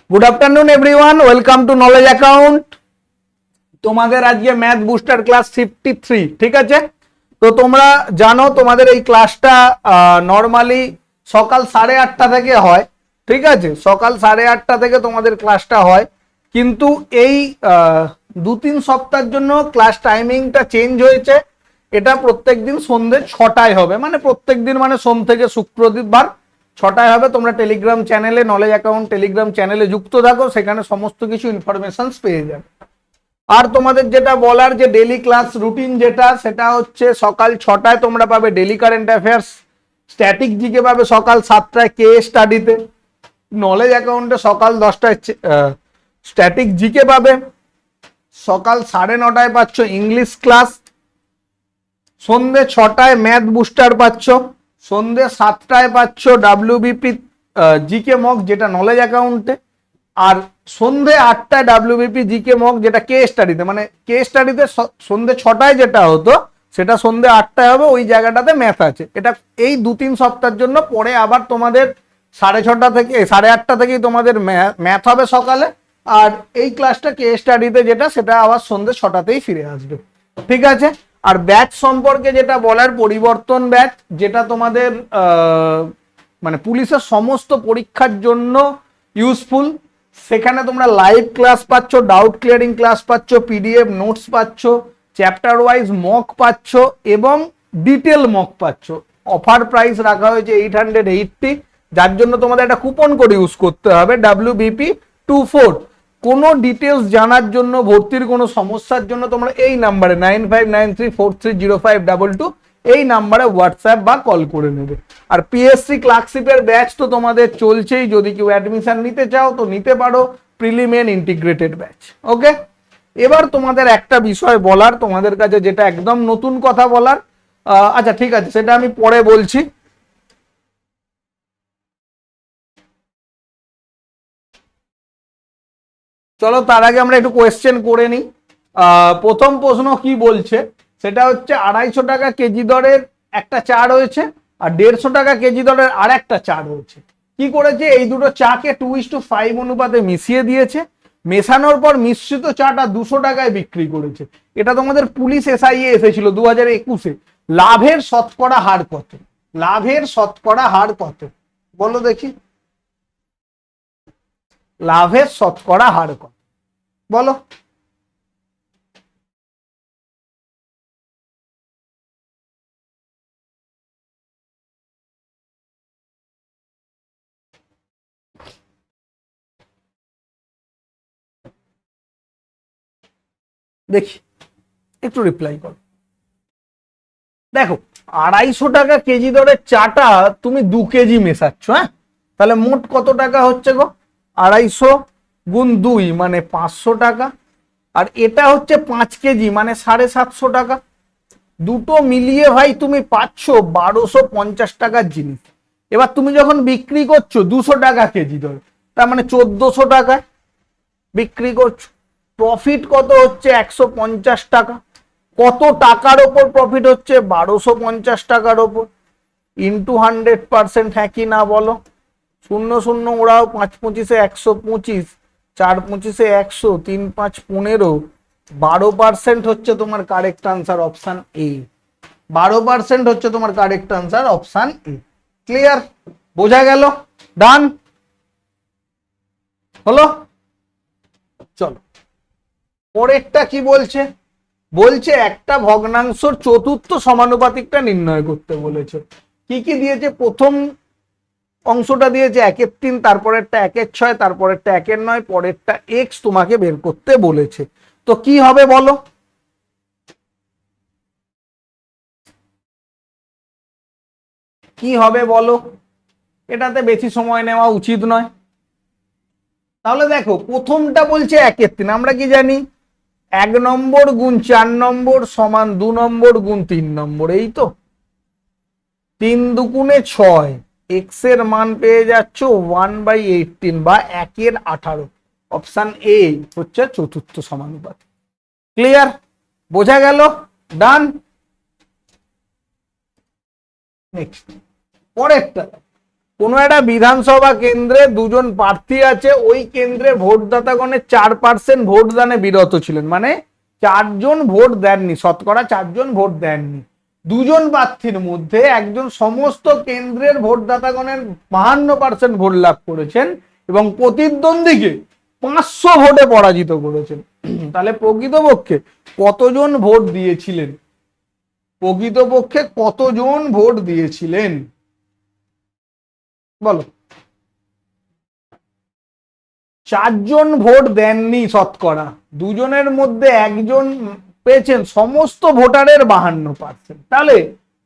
Good afternoon everyone, welcome to knowledge account. তোমাদের আজকে math booster class 53, ঠিক আছে? তো তোমরা জানো তোমাদের এই ক্লাসটা নর্মালি সকাল 8:30 থেকে হয়, ঠিক আছে? সকাল 8:30 থেকে তোমাদের ক্লাসটা হয়, কিন্তু এই 2-3 সপ্তাহের জন্য ক্লাস টাইমিংটা চেঞ্জ হয়েছে। এটা প্রত্যেকদিন সন্ধ্যে 6টায় হবে, মানে প্রত্যেকদিন মানে সোম থেকে শুক্রবার 6টায় হবে। তোমরা টেলিগ্রাম চ্যানেলে, নলেজ অ্যাকাউন্ট টেলিগ্রাম চ্যানেলে যুক্ত থাকো, সেখানে সমস্ত কিছু ইনফরমেশন পেয়ে যাবে। আর তোমাদের যেটা বলার, যে ডেলি ক্লাস রুটিন যেটা, সেটা হচ্ছে সকাল 6টায় তোমরা পাবে daily current affairs, static GK পাবে সকাল 7টায় কে স্টাডিতে, নলেজ অ্যাকাউন্টে সকাল 10টায় স্ট্যাটিক জিকে পাবে, সকাল 9:30টায় পাচ্ছ ইংলিশ ক্লাস, সন্ধ্যে 6টায় ম্যাথ বুস্টার পাচ্ছ, সন্ধ্যে 7টায় পাচ্ছ ডাব্লিউবিপি জিকে মক, যেটা নলেজ অ্যাকাউন্টে, আর সন্ধ্যে 8টায় ডাব্লিউবিপি জিকে মক, যেটা কে স্টাডিতে। মানে কে স্টাডিতে সন্ধ্যে 6টায় যেটা হতো সেটা সন্ধ্যে 8টায় হবে, ওই জায়গাটাতে ম্যাথ আছে। এটা এই 2-3 সপ্তাহের জন্য। পরে আবার তোমাদের 6:30 থেকে 8:30 থেকেই তোমাদের ম্যাথ হবে সকালে, আর এই ক্লাসটা কে স্টাডিতে যেটা, সেটা আবার সন্ধ্যে 6টাতেই ফিরে আসবে, ঠিক আছে? আর ব্যাচ সম্পর্কে যেটা বলার, পরিবর্তন ব্যাচ, যেটা তোমাদের মানে পুলিশের সমস্ত পরীক্ষার জন্য ইউজফুল। সেখানে তোমরা লাইভ ক্লাস পাচ্ছ, ডাউট ক্লিয়ারিং ক্লাস পাচ্ছ, পিডিএফ নোটস পাচ্ছ, চ্যাপ্টার ওয়াইজ মক পাচ্ছ এবং ডিটেল মক পাচ্ছ। অফার প্রাইস রাখা হয়েছে 880, যার জন্য তোমাদের একটা কুপন কোড ইউজ করতে হবে, WBP24। কোনো ডিটেলস জানার জন্য, ভর্তির কোনো সমস্যার জন্য তোমরা এই নাম্বারে 9593430522 এই নাম্বারে হোয়াটসঅ্যাপ বা কল করে নেবে। আর পিএসসি ক্লার্কশিপের ব্যাচ তো তোমাদের চলছেই, যদি কেউ অ্যাডমিশন নিতে চাও তো নিতে পারো, প্রিলিম এন্ড ইন্টিগ্রেটেড ব্যাচ। ওকে, এবার তোমাদের একটা বিষয় বলার, তোমাদের কাছে যেটা একদম নতুন কথা বলার, আচ্ছা ঠিক আছে, সেটা আমি পরে বলছি। চলো তার আগে আমরা একটু কোয়েশ্চেন করে নিই। প্রথম প্রশ্ন কি বলছে, সেটা হচ্ছে 250 টাকা কেজি দরের একটা চা রয়েছে, আর 150 টাকা কেজি দরের আর একটা চা রয়েছে। কি করেছে, এই দুটো চাকে 2:5 অনুপাতে মিশিয়ে দিয়েছে। মেশানোর পর মিশ্রিত চাটা 200 টাকায় বিক্রি করেছে। এটা তোমাদের পুলিশ এসআইএ এসেছিল 2021-এ। লাভের শতকরা হার কত? লাভের শতকরা হার কত বলো দেখি, লাভের শতকরা হার কত বলো? দেখি একটু রিপ্লাই করো। দেখো, 250 টাকা কেজি দরের চাটা তুমি 2 কেজি মেশাচ্ছ, হ্যাঁ? তাহলে মোট কত টাকা হচ্ছে গো? 250 গুণ 2 মানে 500 টাকা, আর এটা হচ্ছে 5 কেজি মানে 750 টাকা। দুটো মিলিয়ে ভাই তুমি পাচ্ছ 1250 টাকার জিনিস। এবার তুমি যখন বিক্রি করছো 200 টাকা কেজি দরে, তার মানে 1400 টাকায় বিক্রি করছো। প্রফিট কত হচ্ছে? 150 টাকা। কত টাকার ওপর প্রফিট হচ্ছে? 1250 টাকার ওপর, ইন্টু 100%, হ্যাঁ কি না বলো? 0 0 ওরাও, 5 25 125, 4 25 100, 3 5 15, 12% হচ্ছে তোমার কারেক্ট আনসার, অপশন এ। 12% হচ্ছে তোমার correct answer, option A. Clear? বোঝা গেল? ডান হলো? চলো পরেরটা কি বলছে। বলছে একটা ভগ্নাংশর চতুর্থ সমানুপাতিকটা নির্ণয় করতে বলেছে। কি কি দিয়েছে? প্রথম অংশটা দিয়েছে 1/3, তারপরেরটা 1/6, তারপরেরটা 1/9, পরেরটা x তোমাকে বের করতে বলেছে। তো কি হবে বলো? কি হবে বলো? এটাতে বেশি সময় নেওয়া উচিত নয়। তাহলে দেখো, প্রথমটা বলছে 1/3, আমরা কি জানি? 1 নম্বর গুণ 4 নম্বর সমান 2 নম্বর গুণ 3 নম্বর, এই তো। 3 দুগুণে 6, এক্স এর মান পেয়ে যাচ্ছ 1/18 বা 1/18। অপশন এ হচ্ছে চতুর্থ সমানুপাত। ক্লিয়ার? বোঝা গেল? ডান। নেক্সট, পরেরটা কোন একটা বিধানসভা কেন্দ্রে দুজন প্রার্থী আছে, ওই কেন্দ্রে ভোটদাতাগণের 4% ভোটদানে বিরত ছিলেন, মানে 4জন ভোট দেননি, শতকরা 4জন ভোট দেননি। দুজন প্রার্থীর মধ্যে একজন সমস্ত কেন্দ্রের ভোটদাতাগণের 52% ভোট লাভ করেছেন এবং প্রতিদ্বন্দ্বীকে 500 ভোটে পরাজিত করেছেন। তাহলে প্রকৃতপক্ষে কতজন ভোট দিয়েছিলেন? প্রকৃতপক্ষে কতজন ভোট দিয়েছিলেন বলো? 4জন ভোট দেননি শতকরা, দুজনের মধ্যে একজন পেয়েছেন সমস্ত ভোটারের 52%। তাহলে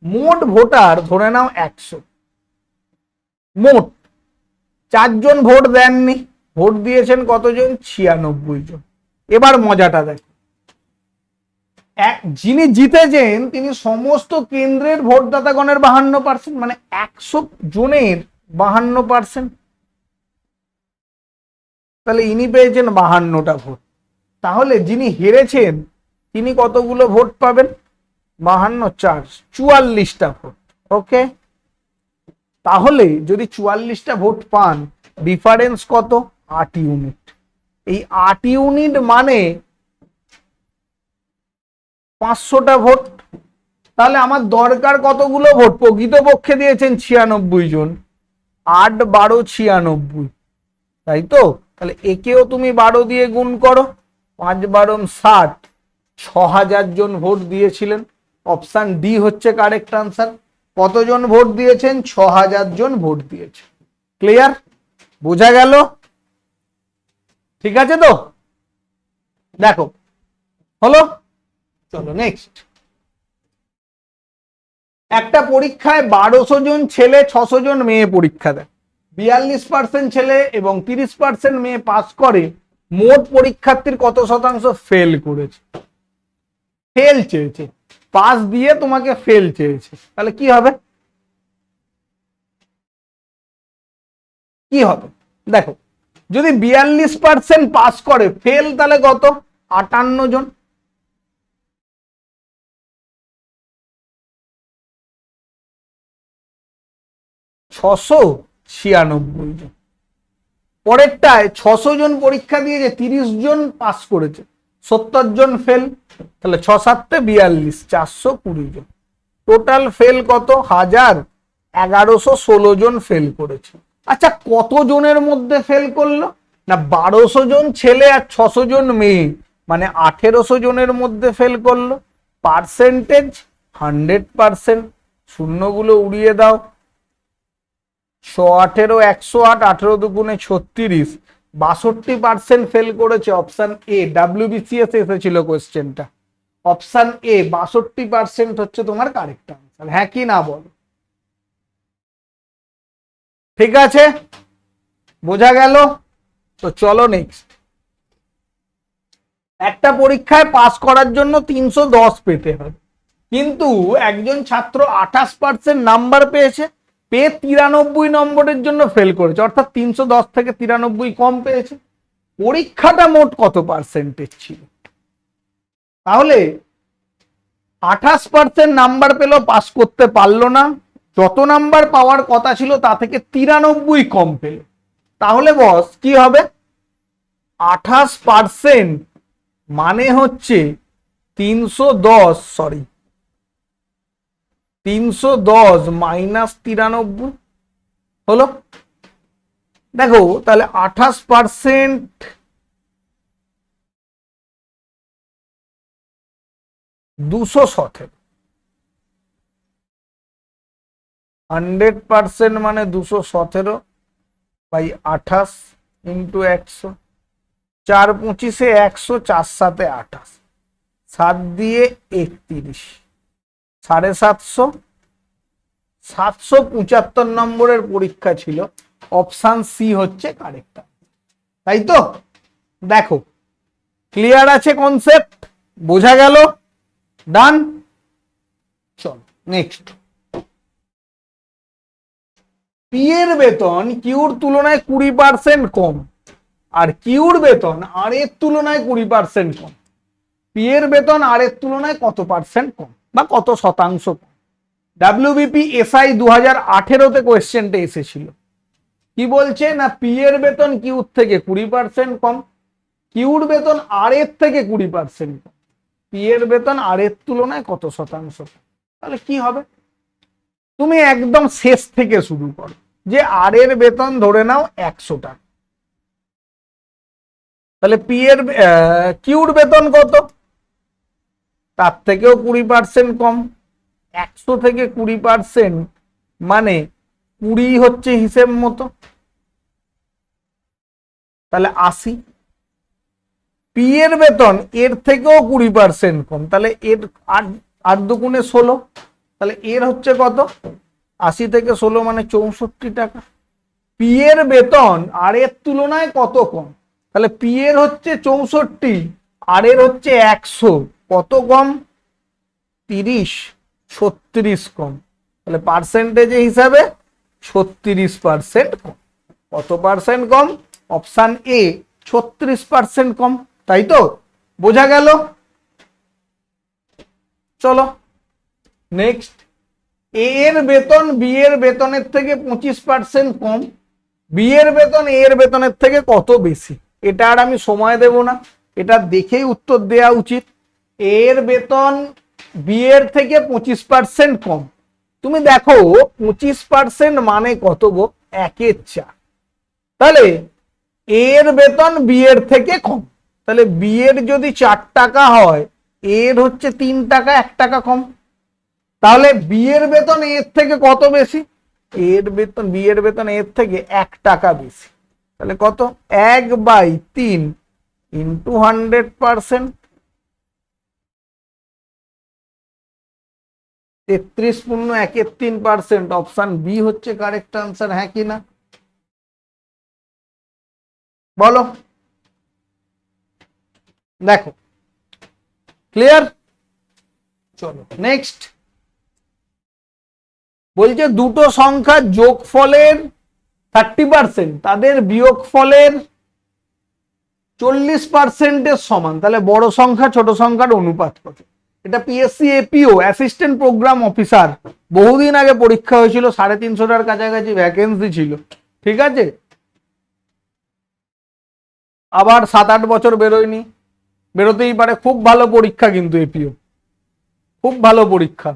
মোট ভোটার ধরে নাও 100, মোট 4জন ভোট দেননি, ভোট দিয়েছেন কতজন? 96 জন। এবার মজাটা দেখো, যিনি জিতেছেন তিনি সমস্ত কেন্দ্রের ভোটদাতাগণের 52%, মানে 100 জনের 52%। তাহলে ইনি পেয়েছেন 52টা ভোট। তাহলে যিনি হেরেছেন তিনি কতগুলো ভোট পাবেন? 52 4 44টা ভোট। ওকে, তাহলে যদি 44টা ভোট পান, ডিফারেন্স কত? 8 ইউনিট। এই 8 ইউনিট মানে 500টা ভোট। তাহলে আমার দরকার কতগুলো ভোট? প্রকৃতপক্ষে দিয়েছেন 96 জন, 8 12 96, তাই তো? তাহলে একেও তুমি 12 দিয়ে গুণ করো, 5 12 60, 6000 জন ভোট দিয়েছিলেন। অপশন ডি হচ্ছে কারেক্ট আনসার। কতজন ভোট দিয়েছেন? 6000 জন ভোট দিয়েছে। ক্লিয়ার? বোঝা গেল? ঠিক আছে তো? দেখো হলো। চলো নেক্সট। একটা পরীক্ষায় 1200 জন ছেলে 600 জন মেয়ে পরীক্ষা দেয়, 42% ছেলে এবং 30% মেয়ে পাস করে, মোট পরীক্ষার্থীর কত শতাংশ ফেল করেছে? ফেল চেয়েছে, পাস দিয়ে তোমাকে ফেল চেয়েছে, তাহলে কি হবে? কি হবে দেখো, যদি 42% পাস করে, ফেল তাহলে কত? 58 জন। ছশো 96 জন। পরেরটায় 600 জন পরীক্ষা দিয়েছে, 30 জন পাস করেছে, 70 জন ফেল। তাহলে 6 7 42, 420 জন। টোটাল ফেল কত? 1116 জন ফেল করেছে। আচ্ছা, কত জনের মধ্যে ফেল করলো? না, 1200 জন ছেলে আর 600 জন মেয়ে, মানে 1800 জনের মধ্যে ফেল করলো। পার্সেন্টেজ 100%। শূন্যগুলো উড়িয়ে দাও। 118 108, 18 দুগুণে 36, 62% ফেল করেছে। অপশন এ, WBCS এসেছিল কোশ্চেনটা। অপশন এ 62% হচ্ছে তোমার কারেক্ট আনসার। হ্যাঁ কি না বলো? ঠিক আছে, বোঝা গেল তো? চলো নেক্সট। একটা পরীক্ষায় পাস করার জন্য 310 পেতে হবে, কিন্তু একজন ছাত্র 28% নাম্বার পেয়েছে, পেয়ে 93 নম্বরের জন্য ফেল করেছে, অর্থাৎ 310 থেকে 93 কম পেয়েছে। পরীক্ষাটা মোট কত পার্সেন্টেজ ছিল? তাহলে 28% নাম্বার পেল, পাস করতে পারলো না, যত নাম্বার পাওয়ার কথা ছিল তা থেকে 93 কম পেল। তাহলে বস কি হবে? 28% মানে হচ্ছে 310 মাইনাস 93 হলো। দেখো তাহলে 28% 217, 100% মানে 217 বাই 28 ইন্টু 100, 4 25 100, 4 7 28, 7 দিয়ে 31, 750, 775 নম্বরের পরীক্ষা ছিল। অপশন সি হচ্ছে কারেক্ট, তাই তো? দেখো ক্লিয়ার আছে কনসেপ্ট? বোঝা গেল? ডান। চল নেক্সট। পি এর বেতন কিউর তুলনায় 20% কম, আর কিউর বেতন আর এর তুলনায় 20% কম। পি এর বেতন আর এর তুলনায় কত পার্সেন্ট কম বা কত শতাংশ কম? WBP SI 2018-তে কোয়েশ্চেনটা এসেছিল। কি বলছে না পি এর বেতন কিউর থেকে 20% কম, কিউর বেতন আর এর থেকে 20% কম, পি এর বেতন আর এর তুলনায় কত শতাংশ? তাহলে কি হবে? তুমি একদম শেষ থেকে শুরু করো, যে আর এর বেতন ধরে নাও 100 টাকা, তাহলে পি এর কিউর বেতন কত? তার থেকেও 20% কম, 100 থেকে 20% মানে 20 হচ্ছে হিসেব মতো, তাহলে 80। পি এর বেতন এর থেকেও 20% কম, তাহলে এর 8 দুগুণে 16, তাহলে এর হচ্ছে কত? 80 থেকে 16 মানে 64 টাকা। পি এর বেতন আর এর তুলনায় কত কম? তাহলে পি এর হচ্ছে 64, আর এর হচ্ছে 100, কত কম? 30, 36 কম, তাহলে পার্সেন্টেজে হিসাবে 36% কম। কত পার্সেন্ট কম? অপশান এ 36% কম, তাই তো? বোঝা গেল? চলো নেক্সট, এ এর বেতন বি এর বেতনের থেকে 25% কম, বি এর বেতন এ এর বেতনের থেকে কত বেশি? এটা আর আমি সময় দেব না, এটা দেখেই উত্তর দেওয়া উচিত। এ এর বেতন বি এর থেকে 25% কম, তুমি দেখো 25% মানে কত গো? 1/4। তাহলে এ এর বেতন বি এর থেকে কম, তাহলে বি এর যদি 4 টাকা হয়, এর হচ্ছে 3 টাকা 1 টাকা কম, তাহলে বি এর বেতন এর থেকে কত বেশি? এর বেতন বি এর বেতন এর থেকে 1 টাকা বেশি, তাহলে কত? 1/3 ইন্টু 100%, 33.13%। অপশন বি হচ্ছে কারেক্ট আনসার, হ্যাঁ কি না বলো? দেখো ক্লিয়ার? চলো নেক্সট, বলছে দুটো সংখ্যার যোগফলের 30% তাদের বিয়োগফলের 40% সমান, তাহলে বড় সংখ্যা ছোট সংখ্যার অনুপাত কত? এটা পিএসসি এপিও অ্যাসিস্ট্যান্ট প্রোগ্রাম অফিসার, বহুদিন আগে পরীক্ষা হয়েছিল, 350টার কাছাকাছি ভ্যাকেন্সি ছিল, ঠিক আছে? আবার 7-8 বছর বেরোয়নি, বেরোতেই পারে। খুব ভালো পরীক্ষা কিন্তু এপিও, খুব ভালো পরীক্ষা।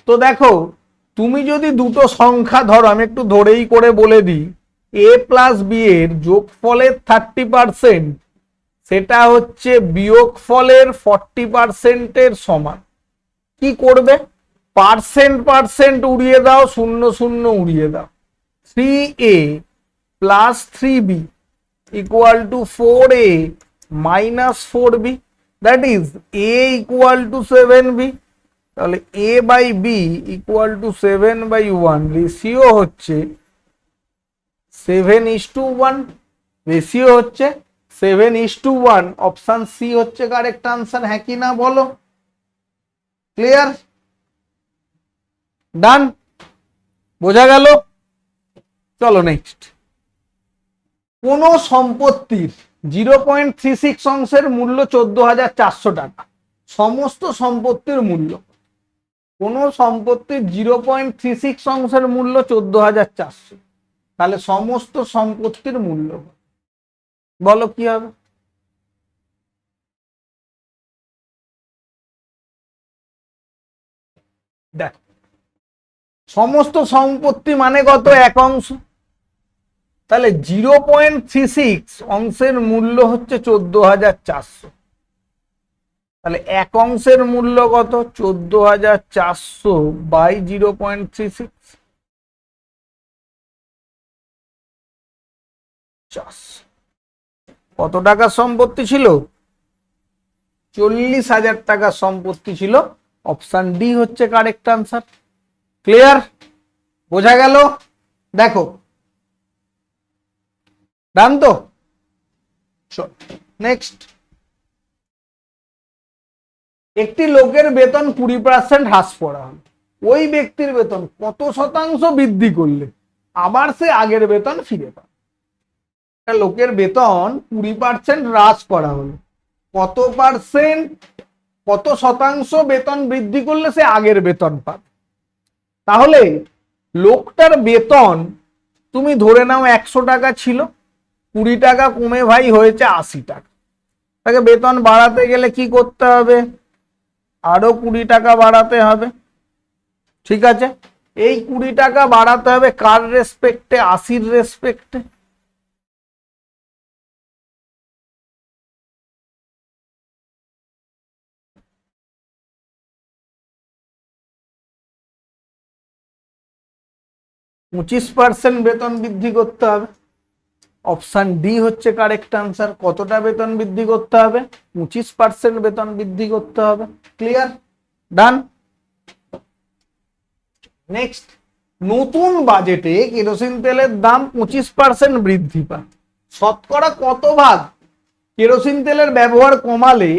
তো দেখো, তুমি যদি দুটো সংখ্যা ধরো, আমি একটু ধরেই করে বলে দিই, এ প্লাস বি এর যোগফলের 30% সেটা হচ্ছে বিয়োগফলের 40% সমান। কি করবে? পার্সেন্ট উড়িয়ে দাও, 0 উড়িয়ে দাও। 3a plus 3b equal to 4a minus 4b, that is a equal to 7b। তাহলে a by B equal to 7/1, ratio হচ্ছে 7:1, রেশিও হচ্ছে 7:1। অপশন সি হচ্ছে কারেক্ট আনসার, হ্যাঁ কি না বলো? ক্লিয়ার? ডান? বোঝা গেল? চলো নেক্সট, কোন সম্পত্তির 0.36 অংশের মূল্য 14,400 টাকা, সমস্ত সম্পত্তির মূল্য, কোন সম্পত্তির 0.36 অংশের মূল্য 14,400, তাহলে সমস্ত সম্পত্তির মূল্য বলো কি হবে? দেখ, সমস্ত সম্পত্তি মানে কত? 1 অংশ, তাহলে 0.36 অংশের মূল্য হচ্ছে 14,400, তাহলে 1 অংশের মূল্য কত? 14,400 বাই 0.36, কত টাকার সম্পত্তি ছিল? 40,000 টাকার সম্পত্তি ছিল। অপশন ডি হচ্ছে কারেক্ট আনসার। ক্লিয়ার? বোঝা গেল? দেখো ডান তো? নেক্সট, একটি লোকের বেতন 20% হ্রাস করা হলো, ওই ব্যক্তির বেতন কত শতাংশ বৃদ্ধি করলে আবার সে আগের বেতন ফিরে পায়? একটা লোকের বেতন 20% হ্রাস করা হলো, কত পার্সেন্ট, কত শতাংশ বেতন বৃদ্ধি করলে সে আগের বেতন পাবে? তাহলে লোকটার বেতন তুমি ধরে নাও 100 টাকা ছিল, 20 টাকা কমে ভাই হয়েছে 80 টাকা। তাকে বেতন বাড়াতে গেলে কি করতে হবে? আরো 20 টাকা বাড়াতে হবে। ঠিক আছে, এই 20 টাকা বাড়াতে হবে কার রেসপেক্টে? 80-র রেসপেক্টে। %25 বেতন বৃদ্ধি করতে হবে। অপশন ডি হচ্ছে কারেক্ট আনসার। কতটা বেতন বৃদ্ধি করতে হবে? 25% বেতন বৃদ্ধি করতে হবে। ক্লিয়ার? ডান। নেক্সট, নতুন বাজেটে কেরোসিন তেলের দাম 25% বৃদ্ধি পায়। শতকরা কত ভাগ কেরোসিন তেলের ব্যবহার কমালে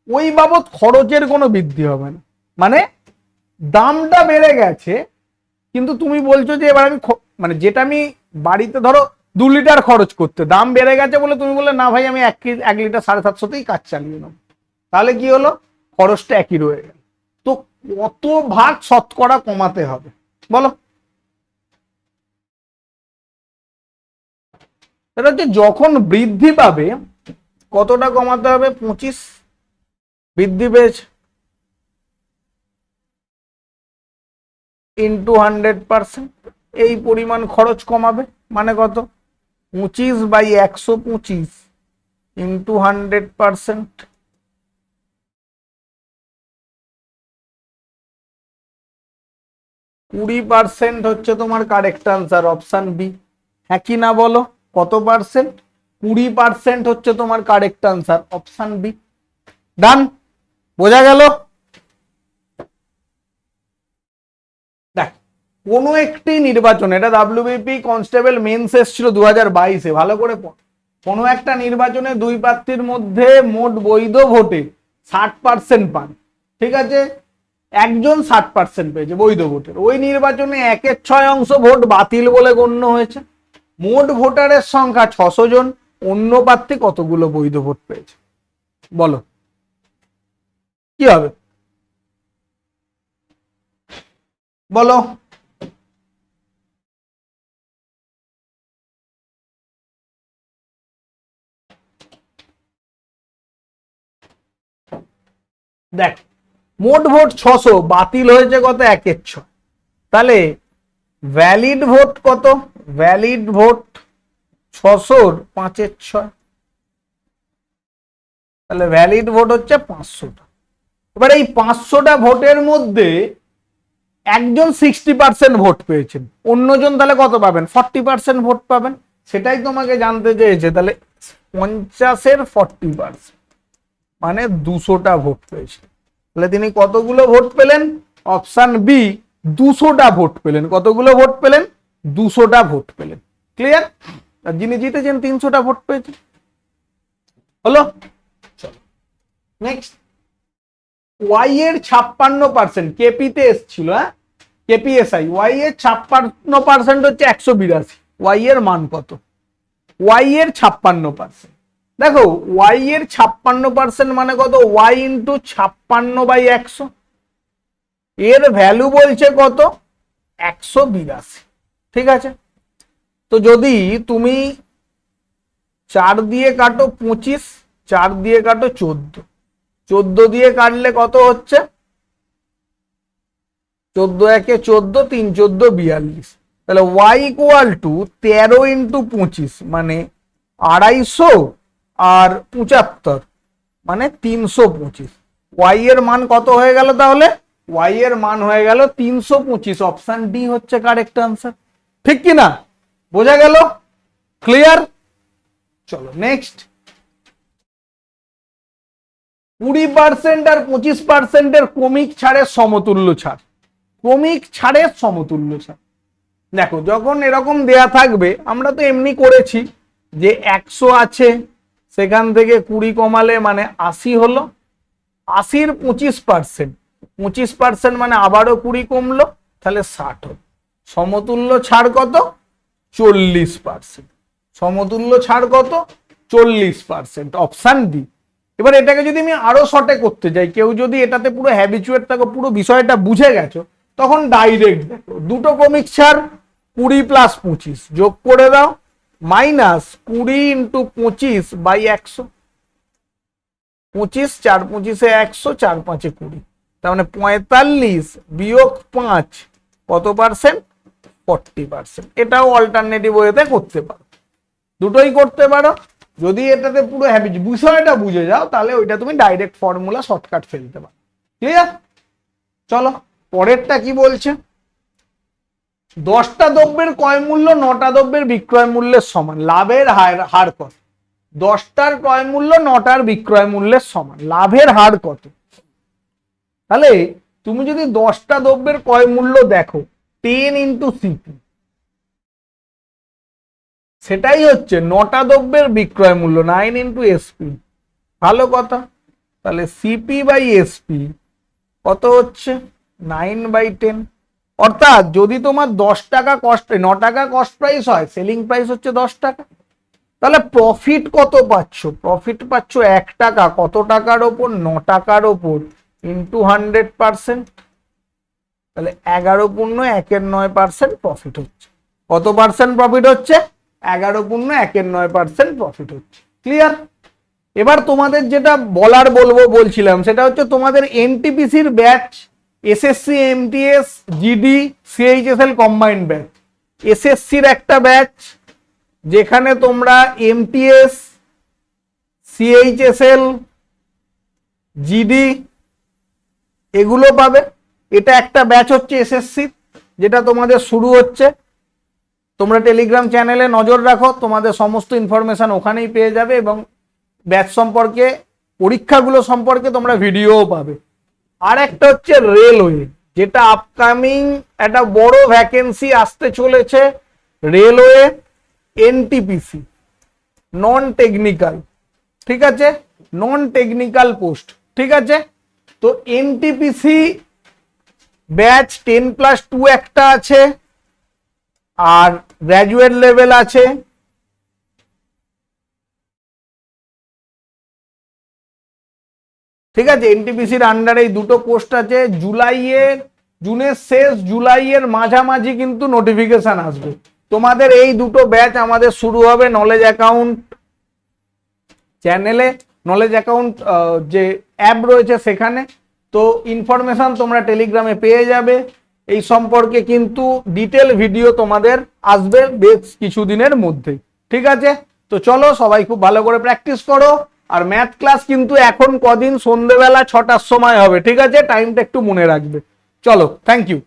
ওই বাবদ খরচের কোনো বৃদ্ধি হবে না? মানে দামটা বেড়ে গেছে, কিন্তু তুমি বলছো যে এবার আমি মানে যেটা আমি বাড়িতে ধরো 2 লিটার খরচ করতে, দাম বেড়ে গেছে বলে তুমি বললে না ভাই আমি 1 লিটার 750তেই কাজ চালিয়ে নেব, তাহলে কি হলো? খরচটা একই রয়ে গেল। তো কত ভাগ শতকরা কমাতে হবে বলো? সেটা হচ্ছে যখন বৃদ্ধি পাবে কতটা কমাতে হবে? 25 বৃদ্ধি পেয়েছে ইন্টু 100%, এই পরিমাণ খরচ কমাবে। মানে কত? 25/125 ইন্টু 100%। 20% হচ্ছে তোমার কারেক্ট আনসার, অপশন বি। হ্যাঁ কি না বলো? কত পার্সেন্ট? 20% হচ্ছে তোমার কারেক্ট আনসার, অপশন বি। ডান। বোঝা গেল? দেখ, কোন একটি নির্বাচনে, এটা ডাব্লিউবিপি কনস্টেবল মেন্স এসেছিল 2022-এ, ভালো করে কোন একটা নির্বাচনে দুই প্রার্থীর মধ্যে মোট বৈধ ভোটে 60% পান। ঠিক আছে, একজন 60% পেয়েছে বৈধ ভোটের। ওই নির্বাচনে 1/6 ভোট বাতিল বলে গণ্য হয়েছে। মোট ভোটারের সংখ্যা 600 জন। অন্য প্রার্থী কতগুলো বৈধ ভোট পেয়েছে বলো? কি হবে বলো? দেখ, মোট ভোট 600, বাতিল হয়েছে কত? 1/6। তাহলে ভ্যালিড ভোট কত? ভ্যালিড ভোট 600-র 5/6, তাহলে ভ্যালিড ভোট হচ্ছে 500টা। এবার এই 500টা ভোটের মধ্যে একজন 60% ভোট পেয়েছেন, অন্যজন তাহলে কত পাবেন? 40% ভোট পাবেন। সেটাই তোমাকে জানতে চেয়েছে। তাহলে 50-এর 40% মানে 200টা ভোট পেয়েছে। তাহলে তিনি কতগুলো ভোট পেলেন? অপশন বি, 200টা ভোট পেলেন। কতগুলো ভোট পেলেন? 200টা ভোট পেলেন। ক্লিয়ার? আর যিনি জিতেছেন 300টা ভোট পেয়েছেন। হলো? চলো নেক্সট। ওয়াই এর 56%, কেপিতে এসছিল, হ্যাঁ কেপিএসআই। ওয়াই এর 56% হচ্ছে 182। ওয়াই এর মান কত? ওয়াই এর 56%। দেখো, ওয়াই এর 56% মানে কত? Y into 56/100। এর ভ্যালু বলছে কত? 182। ঠিক আছে, তো যদি তুমি 4 দিয়ে কাটো 25, 4 দিয়ে কাটো 14, 14 দিয়ে কাটলে কত হচ্ছে? 14 × 14, 3 × 14 42। তাহলে ওয়াই ইকুয়াল টু 13 ইন্টু 25 মানে 250, আর 75 মানে 325। ওয়াই এর মান কত হয়ে গেল তাহলে? ওয়াই এর মান হয়ে গেল 325। অপশন ডি হচ্ছে কারেক্ট আনসার। ঠিক কি না? বোঝা গেল? ক্লিয়ার? চলো নেক্সট। 20% আর 25% ক্রমিক ছাড়ের সমতুল্য ছাড়। ক্রমিক ছাড়ের সমতুল্য ছাড়। দেখো, যখন এরকম দেয়া থাকবে, আমরা তো এমনি করেছি যে 100 আছে, সেখান থেকে 20 কমালে মানে 80 হলো। 80-র 25%, 25% মানে আবারও 20 কমলো, তাহলে 60 হলো। সমতুল্য ছাড় কত? 40%। সমতুল্য ছাড় কত? 40%, অপশন ডি। এবার এটাকে যদি আমি আরো শর্টে করতে যাই, কেউ যদি এটাতে পুরো হ্যাবিচুয়েট থাকো, পুরো বিষয়টা বুঝে গেছো, তখন ডাইরেক্ট দেখো দুটো কমিক্সার 20 প্লাস 25 যোগ করে দাও মাইনাস 20 ইন্টু 25/100, 25 4 25 100 4 5 20, তার মানে 45 বিয়োগ 5 কত পার্সেন্ট? 40%। এটাও অল্টারনেটিভ ওয়েতে করতে পারো, দুটোই করতে পারো। যদি এটাতে পুরো বিষয়টা বুঝে যাও তাহলে ওইটা তুমি ডাইরেক্ট ফর্মুলা শর্টকাট ফেলতে পারো। ক্লিয়ার? চলো পরেরটা কি বলছে, 10টা দ্রব্যের ক্রয় মূল্য 9টা দ্রব্যের বিক্রয় মূল্যের সমান, লাভের হার কত? 10টার ক্রয় মূল্য 9টার বিক্রয় মূল্যের সমান, লাভের হার কত? তাহলে তুমি যদি 10টা দ্রব্যের ক্রয় মূল্য দেখো 10 ইন্টু সিপি, সেটাই হচ্ছে 9টা দ্রব্যের বিক্রয় মূল্য 9 ইন্টু এসপি। ভালো কথা, তাহলে সিপি বাই এসপি কত হচ্ছে? 9/10। অর্থাৎ যদি তোমার 10 টাকা কস্ট 9 টাকা কস্ট প্রাইস হয়, সেলিং প্রাইস হচ্ছে 10 টাকা, তাহলে প্রফিট কত পাচ্ছ? প্রফিট পাচ্ছ 1 টাকা, কত টাকার ওপর? 9 টাকার ওপর, ইন্টু 100%, তাহলে 11.1/9% প্রফিট হচ্ছে। কত পার্সেন্ট প্রফিট হচ্ছে? 11.1/9% প্রফিট হচ্ছে। ক্লিয়ার? এবার তোমাদের যেটা বলছিলাম সেটা হচ্ছে তোমাদের এনটিপিসির batch, SSC MTS GD CHSL combined batch. এসএসসির একটা ব্যাচ যেখানে তোমরা এমটিএস সিএইচএসএল জিডি এগুলো পাবে। এটা একটা ব্যাচ হচ্ছে এসএসসি, যেটা তোমাদের শুরু হচ্ছে। তোমরা টেলিগ্রাম চ্যানেলে নজর রাখো, তোমাদের সমস্ত ইনফরমেশন ওখানেই পেয়ে যাবে এবং ব্যাচ সম্পর্কে, পরীক্ষাগুলো সম্পর্কে তোমরা ভিডিওও পাবে। আর একটা হচ্ছে রেলওয়ে, যেটা আপকামিং একটা বড় ভ্যাকেন্সি আসতে চলেছে, রেলওয়ে এনটিপিসি নন টেকনিক্যাল, ঠিক আছে, নন টেকনিক্যাল পোস্ট, ঠিক আছে। তো এনটিপিসি ব্যাচ 10+2 একটা আছে, আর গ্র্যাজুয়েট লেভেল আছে। ঠিক আছে, এনটিপিসির আন্ডারে এই দুটো পোস্ট আছে। জুনের শেষ, জুলাইয়ের মাঝামাঝি কিন্তু নোটিফিকেশন আসবে। তোমাদের এই দুটো ব্যাচ আমাদের শুরু হবে নলেজ অ্যাকাউন্ট চ্যানেলে, নলেজ অ্যাকাউন্ট যে অ্যাপ রয়েছে সেখানে। তো ইনফরমেশন তোমরা টেলিগ্রামে পেয়ে যাবে। এই সম্পর্কে কিন্তু ডিটেল ভিডিও তোমাদের আসবে বেশ কিছুদিনের মধ্যে, ঠিক আছে। তো চলো সবাই খুব ভালো করে প্র্যাকটিস করো। আর ম্যাথ ক্লাস কিন্তু এখন কদিন সন্ধ্যেবেলা 6টার সময় হবে, ঠিক আছে, টাইমটা একটু মনে রাখবে। চলো, থ্যাংক ইউ।